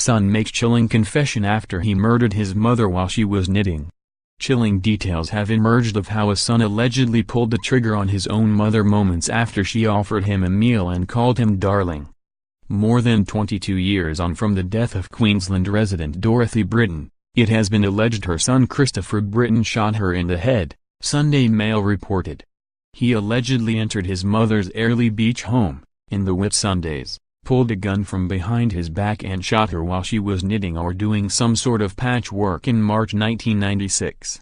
Son makes chilling confession after he murdered his mother while she was knitting. Chilling details have emerged of how a son allegedly pulled the trigger on his own mother moments after she offered him a meal and called him darling. More than 22 years on from the death of Queensland resident Dorothy Britton, it has been alleged her son Christopher Britton shot her in the head, Sunday Mail reported. He allegedly entered his mother's Airlie Beach home, in the Whitsundays, pulled a gun from behind his back and shot her while she was knitting or doing some sort of patchwork in March 1996.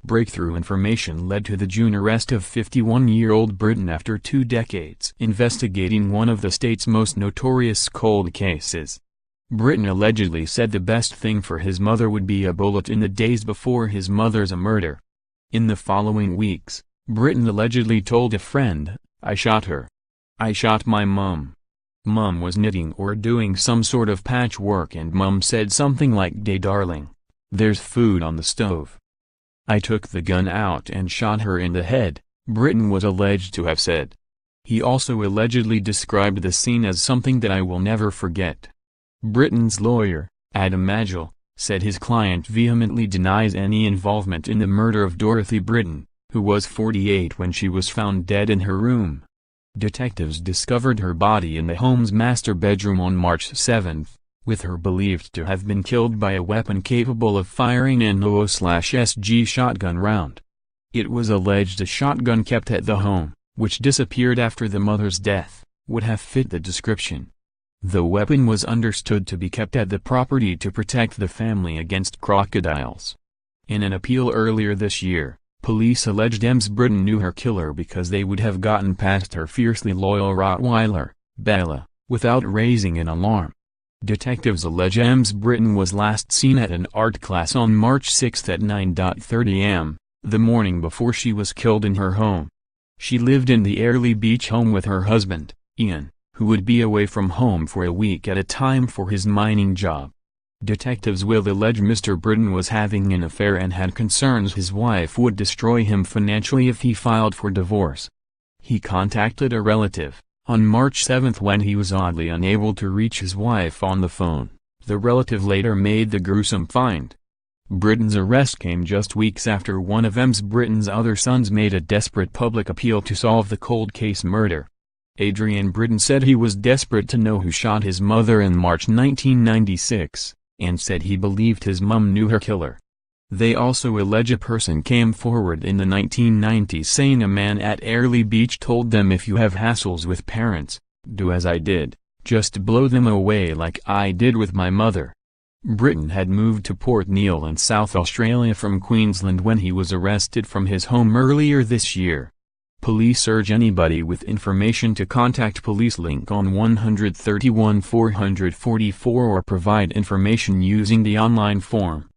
Breakthrough information led to the June arrest of 51-year-old Britton after 2 decades investigating one of the state's most notorious cold cases. Britton allegedly said the best thing for his mother would be a bullet in the days before his mother's murder. In the following weeks, Britton allegedly told a friend, "I shot her. I shot my mom. Mom was knitting or doing some sort of patchwork and Mom said something like, 'Day darling, there's food on the stove.' I took the gun out and shot her in the head," Britton was alleged to have said. He also allegedly described the scene as something that I will never forget. Britton's lawyer, Adam Magel, said his client vehemently denies any involvement in the murder of Dorothy Britton, who was 48 when she was found dead in her room. Detectives discovered her body in the home's master bedroom on March 7, with her believed to have been killed by a weapon capable of firing an .0/SG shotgun round. It was alleged a shotgun kept at the home, which disappeared after the mother's death, would have fit the description. The weapon was understood to be kept at the property to protect the family against crocodiles. In an appeal earlier this year, police alleged Ms. Britton knew her killer because they would have gotten past her fiercely loyal Rottweiler, Bella, without raising an alarm. Detectives allege Ms. Britton was last seen at an art class on March 6 at 9:30 am, the morning before she was killed in her home. She lived in the Airlie Beach home with her husband, Ian, who would be away from home for a week at a time for his mining job. Detectives will allege Mr. Britton was having an affair and had concerns his wife would destroy him financially if he filed for divorce. He contacted a relative on March 7 when he was oddly unable to reach his wife on the phone. The relative later made the gruesome find. Britton's arrest came just weeks after one of Ms. Britton's other sons made a desperate public appeal to solve the cold case murder. Adrian Britton said he was desperate to know who shot his mother in March 1996. And said he believed his mom knew her killer. They also allege a person came forward in the 1990s saying a man at Airlie Beach told them, "If you have hassles with parents, do as I did, just blow them away like I did with my mother." Britton had moved to Port Neal in South Australia from Queensland when he was arrested from his home earlier this year. Police urge anybody with information to contact police link on 131 444 or provide information using the online form.